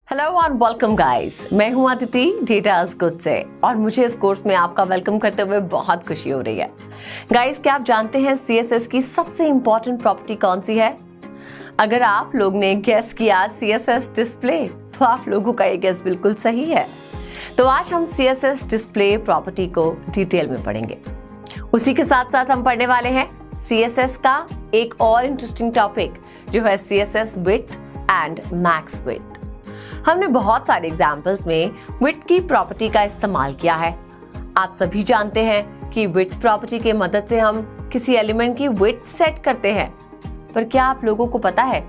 Hello और welcome guys, मैं हूं अदिति डेटाज गुड से और मुझे इस कोर्स में आपका वेलकम करते हुए बहुत खुशी हो रही है। गाइस, क्या आप जानते हैं CSS की सबसे इंपॉर्टेंट प्रॉपर्टी कौन सी है? अगर आप लोग ने गेस किया CSS डिस्प्ले, तो आप लोगों का ये गेस बिल्कुल सही है। तो आज हम CSS डिस्प्ले प्रॉपर्टी को डिटेल में पढ़ेंगे। उसी के साथ साथ हम पढ़ने वाले हैं CSS का एक और इंटरेस्टिंग टॉपिक जो है CSS width and max width. हमने बहुत सारे एग्जाम्पल्स में विड्थ की प्रॉपर्टी का इस्तेमाल किया है। आप सभी जानते हैं कि विड्थ प्रॉपर्टी के मदद से हम किसी एलिमेंट की विड्थ सेट करते हैं, पर क्या आप लोगों को पता है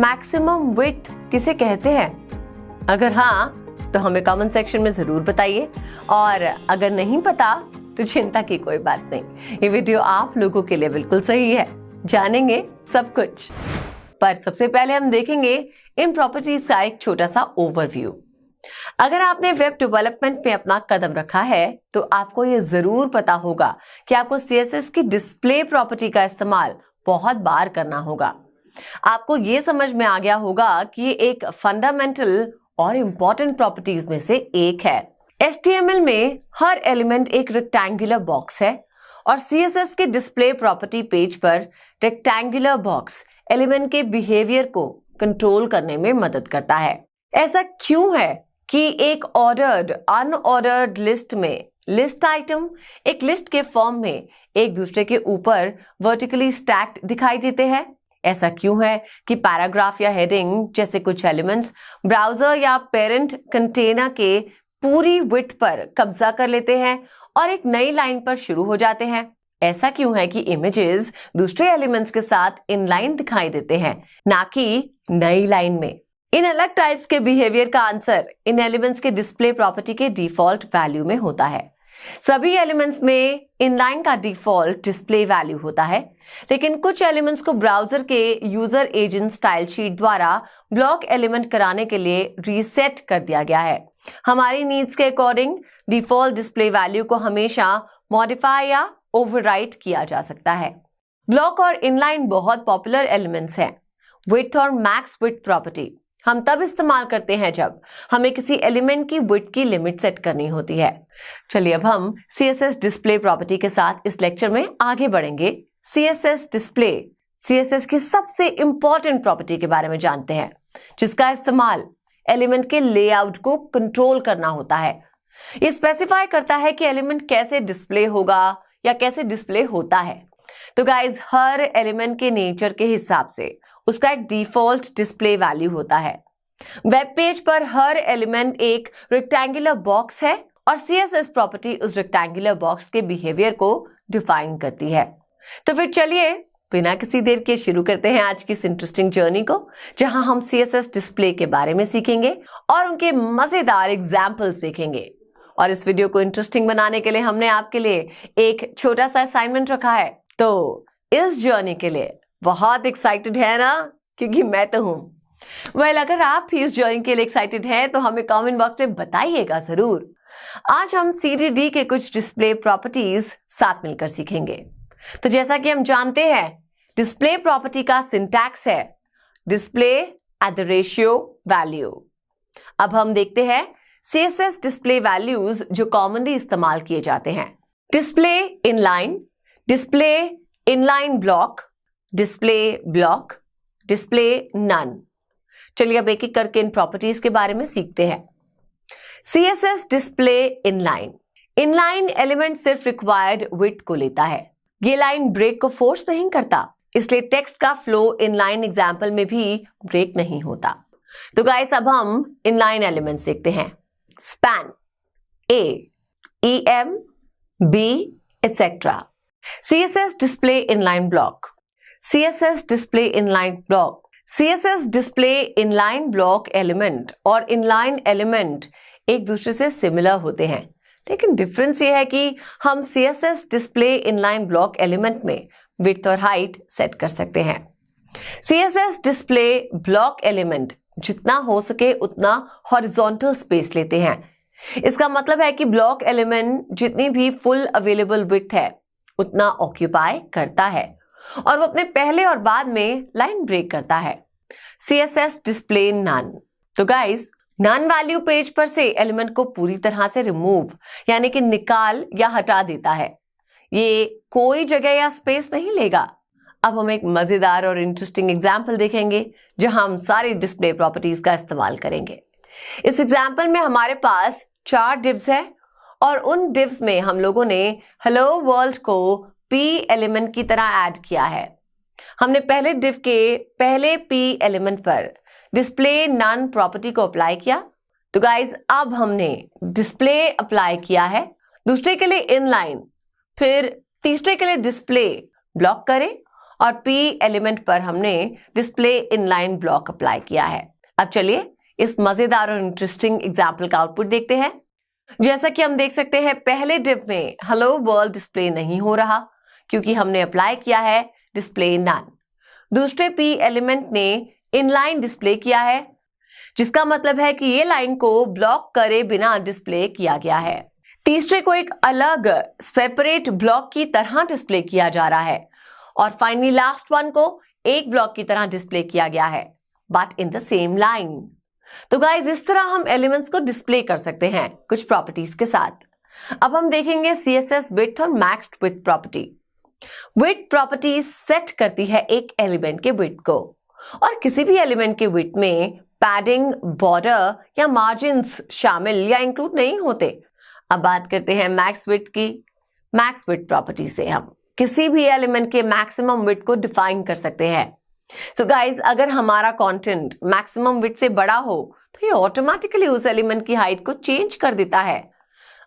मैक्सिमम विड्थ किसे कहते हैं? अगर हाँ, तो हमें कमेंट सेक्शन में जरूर बताइए, और अगर नहीं पता तो चिंता की कोई बात नहीं, ये वीडियो आप लोगों के लिए बिल्कुल सही है। जानेंगे सब कुछ, पर सबसे पहले हम देखेंगे इन प्रॉपर्टीज का एक छोटा सा ओवरव्यू। अगर आपने वेब डेवलपमेंट में अपना कदम रखा है तो आपको ये जरूर पता होगा कि आपको CSS की डिस्प्ले प्रॉपर्टी का इस्तेमाल बहुत बार करना होगा। आपको ये समझ में आ गया होगा कि ये एक फंडामेंटल और इंपॉर्टेंट प्रॉपर्टीज में से एक है। HTML में हर एलिमेंट एक रेक्टेंगुलर बॉक्स है और CSS के डिस्प्ले प्रॉपर्टी पेज पर रेक्टेंगुलर बॉक्स एलिमेंट के बिहेवियर को कंट्रोल करने में मदद करता है। ऐसा क्यों है कि एक ऑर्डर्ड अनऑर्डर्ड लिस्ट में लिस्ट आइटम एक लिस्ट के फॉर्म में एक दूसरे के ऊपर वर्टिकली स्टैक्ड दिखाई देते हैं? ऐसा क्यों है कि पैराग्राफ या हेडिंग जैसे कुछ एलिमेंट्स ब्राउजर या पेरेंट कंटेनर के पूरी विड्थ पर कब्जा कर लेते हैं और एक नई लाइन पर शुरू हो जाते हैं? ऐसा क्यों है कि इमेजेस दूसरे एलिमेंट्स के साथ इनलाइन दिखाई देते हैं, ना कि नई लाइन में? इन अलग टाइप्स के बिहेवियर का आंसर इन एलिमेंट्स के डिस्प्ले प्रॉपर्टी के डिफॉल्ट वैल्यू में होता है। सभी एलिमेंट्स में इनलाइन का डिफॉल्ट डिस्प्ले वैल्यू होता है, लेकिन कुछ एलिमेंट्स को ब्राउजर के यूजर एजेंट स्टाइल शीट द्वारा ब्लॉक एलिमेंट कराने के लिए रीसेट कर दिया गया है। हमारी नीड्स के अकॉर्डिंग डिफॉल्ट डिस्प्ले वैल्यू को हमेशा मॉडिफाई या ओवरराइट किया जा सकता है। ब्लॉक और इनलाइन बहुत पॉपुलर एलिमेंट्स हैं। विड्थ और मैक्स विड्थ प्रॉपर्टी हम तब इस्तेमाल करते हैं जब हमें किसी एलिमेंट की विड्थ की लिमिट सेट करनी होती है। चलिए अब हम CSS डिस्प्ले प्रॉपर्टी के साथ इस लेक्चर में आगे बढ़ेंगे। CSS डिस्प्ले CSS की सबसे इंपॉर्टेंट प्रॉपर्टी के बारे में जानते हैं, जिसका इस्तेमाल एलिमेंट के लेआउट को कंट्रोल करना होता है। ये स्पेसिफाई करता है कि एलिमेंट कैसे डिस्प्ले होगा या कैसे डिस्प्ले होता है। तो गाइज, हर एलिमेंट के नेचर के हिसाब से उसका एक डिफॉल्ट डिस्प्ले वैल्यू होता है। वेब पेज पर हर एलिमेंट एक रेक्टेंगुलर बॉक्स है और CSS प्रॉपर्टी उस रेक्टेंगुलर बॉक्स के बिहेवियर को डिफाइन करती है। तो फिर चलिए बिना किसी देर के शुरू करते हैं आज की इस इंटरेस्टिंग जर्नी को, जहां हम CSS डिस्प्ले के बारे में सीखेंगे और उनके मजेदार एग्जाम्पल्स देखेंगे। और इस वीडियो को इंटरेस्टिंग बनाने के लिए हमने आपके लिए एक छोटा सा असाइनमेंट रखा है। तो इस जर्नी के लिए बहुत एक्साइटेड है ना? क्योंकि मैं तो हूं। वेल, अगर आप भी इस जर्नी के लिए एक्साइटेड हैं तो हमें कमेंट बॉक्स में बताइएगा जरूर। आज हम CDD के कुछ डिस्प्ले प्रॉपर्टीज साथ मिलकर सीखेंगे। तो जैसा कि हम जानते हैं, डिस्प्ले प्रॉपर्टी का सिंटैक्स है display at the ratio value. अब हम देखते हैं CSS डिस्प्ले वैल्यूज जो कॉमनली इस्तेमाल किए जाते हैं। Display inline, display inline block, display block, display none. चलिए अब एक एक करके इन प्रॉपर्टीज के बारे में सीखते हैं। CSS display inline, inline element सिर्फ रिक्वायर्ड विड्थ को लेता है। ये लाइन ब्रेक को फोर्स नहीं करता, इसलिए टेक्स्ट का फ्लो इनलाइन एग्जाम्पल में भी ब्रेक नहीं होता। तो गाइस, अब हम इनलाइन एलिमेंट्स देखते हैं। Span, A, EM, B, etc. CSS display inline block, CSS display inline block, CSS display inline block element और इनलाइन एलिमेंट एक दूसरे से सिमिलर होते हैं, लेकिन डिफरेंस ये है कि हम CSS display inline block element में विड्थ और हाइट सेट कर सकते हैं। CSS डिस्प्ले ब्लॉक एलिमेंट जितना हो सके उतना हॉरिजॉन्टल स्पेस लेते हैं। इसका मतलब है कि ब्लॉक एलिमेंट जितनी भी फुल अवेलेबल विड्थ है उतना ऑक्यूपाई करता है और वो अपने पहले और बाद में लाइन ब्रेक करता है। CSS display none. तो गाइस, नन वैल्यू पेज पर से एलिमेंट को पूरी तरह से रिमूव यानी कि निकाल या हटा देता है। ये कोई जगह या स्पेस नहीं लेगा। अब हम एक मजेदार और इंटरेस्टिंग एग्जाम्पल देखेंगे जहां हम सारी डिस्प्ले प्रॉपर्टीज का इस्तेमाल करेंगे। इस एग्जाम्पल में हमारे पास 4 डिव्स है और उन डिव्स में हम लोगों ने हेलो वर्ल्ड को p एलिमेंट की तरह ऐड किया है। हमने पहले डिव के पहले p एलिमेंट पर डिस्प्ले नन प्रॉपर्टी को अप्लाई किया। तो गाइज अब हमने डिस्प्ले अप्लाई किया है, दूसरे के लिए इनलाइन, फिर तीसरे के लिए डिस्प्ले ब्लॉक करें और p एलिमेंट पर हमने डिस्प्ले इनलाइन ब्लॉक अप्लाई किया है। अब चलिए इस मजेदार और इंटरेस्टिंग एग्जाम्पल का आउटपुट देखते हैं। जैसा कि हम देख सकते हैं पहले डिव में हेलो वर्ल्ड डिस्प्ले नहीं हो रहा क्योंकि हमने अप्लाई किया है डिस्प्ले नन। दूसरे p एलिमेंट ने इनलाइन डिस्प्ले किया है जिसका मतलब है कि ये लाइन को ब्लॉक करे बिना डिस्प्ले किया गया है। तीसरे को एक अलग सेपरेट ब्लॉक की तरह डिस्प्ले किया जा रहा है और फाइनली लास्ट वन को एक ब्लॉक की तरह डिस्प्ले किया गया है but in the same line. तो गाइज इस तरह हम एलिमेंट्स को डिस्प्ले कर सकते हैं कुछ प्रॉपर्टीज के साथ। अब हम देखेंगे CSS विड्थ और maxed width property. Width property set करती है एक एलिमेंट के विड्थ को और किसी भी एलिमेंट के विड्थ में पैडिंग, बॉर्डर या मार्जिन्स शामिल या इंक्लूड नहीं होते। अब बात करते हैं मैक्स विड्थ की। मैक्स विड्थ प्रॉपर्टी से हम किसी भी एलिमेंट के मैक्सिमम विड्थ को डिफाइन कर सकते हैं। सो गाइज अगर हमारा कंटेंट मैक्सिमम विड्थ से बड़ा हो तो ये ऑटोमेटिकली उस एलिमेंट की हाइट को चेंज कर देता है।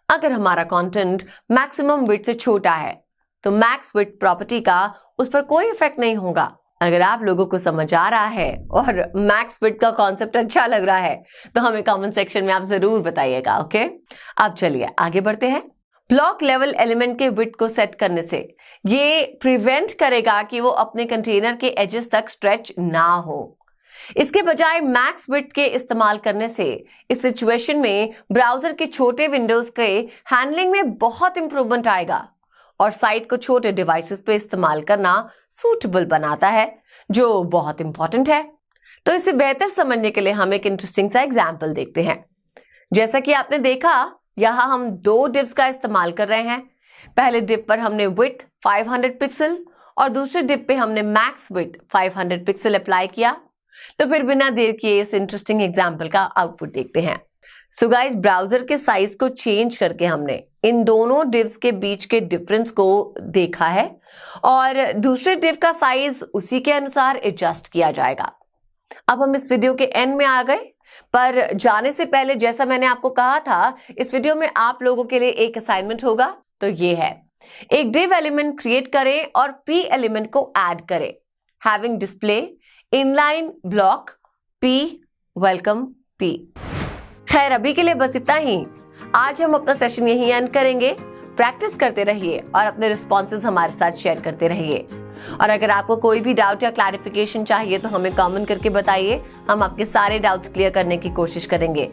अगर हमारा कंटेंट मैक्सिमम विड्थ से छोटा है तो मैक्स विड्थ प्रॉपर्टी का उस पर कोई इफेक्ट नहीं होगा। अगर आप लोगों को समझ आ रहा है और मैक्स विड्थ का कॉन्सेप्ट अच्छा लग रहा है तो हमें कमेंट सेक्शन में आप जरूर बताइएगा। ओके, अब चलिए आगे बढ़ते हैं। ब्लॉक लेवल एलिमेंट के विड्थ को सेट करने से ये प्रिवेंट करेगा कि वो अपने कंटेनर के एजेस तक स्ट्रेच ना हो। इसके बजाय मैक्स विड्थ के इस्तेमाल करने से इस सिचुएशन में ब्राउजर के छोटे विंडोज के हैंडलिंग में बहुत इंप्रूवमेंट आएगा और साइट को छोटे डिवाइसेस पे इस्तेमाल करना सूटेबल बनाता है जो बहुत इंपॉर्टेंट है। तो इसे बेहतर समझने के लिए हम एक इंटरेस्टिंग सा एग्जाम्पल देखते हैं। जैसा कि आपने देखा यहां हम 2 डिव्स का इस्तेमाल कर रहे हैं। पहले डिव पर हमने विड्थ 500 पिक्सल और दूसरे डिव पे हमने मैक्स विड्थ 500 पिक्सल अप्लाई किया। तो फिर बिना देर किए इस इंटरेस्टिंग एग्जाम्पल का आउटपुट देखते हैं। सो गाइस ब्राउजर के साइज को चेंज करके हमने इन दोनों डिव्स के बीच के डिफरेंस को देखा है और दूसरे डिव का साइज उसी के अनुसार एडजस्ट किया जाएगा। अब हम इस वीडियो के एंड में आ गए, पर जाने से पहले जैसा मैंने आपको कहा था इस वीडियो में आप लोगों के लिए एक असाइनमेंट होगा। तो ये है, एक डिव एलिमेंट क्रिएट करें और p एलिमेंट को ऐड करें having display inline block p welcome p। खैर अभी के लिए बस इतना ही। आज हम अपना सेशन यहीं एंड करेंगे। प्रैक्टिस करते रहिए और अपने रिस्पॉन्सेज हमारे साथ शेयर करते रहिए और अगर आपको कोई भी डाउट या क्लैरिफिकेशन चाहिए तो हमें कमेंट करके बताइए, हम आपके सारे डाउट्स क्लियर करने की कोशिश करेंगे।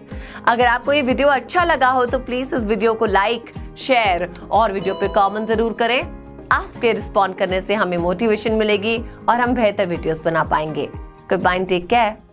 अगर आपको ये वीडियो अच्छा लगा हो तो प्लीज इस वीडियो को लाइक, शेयर और वीडियो पे कमेंट जरूर करें। आपके रिस्पॉन्ड करने से हमें मोटिवेशन मिलेगी और हम बेहतर वीडियोस बना पाएंगे। Goodbye, take care.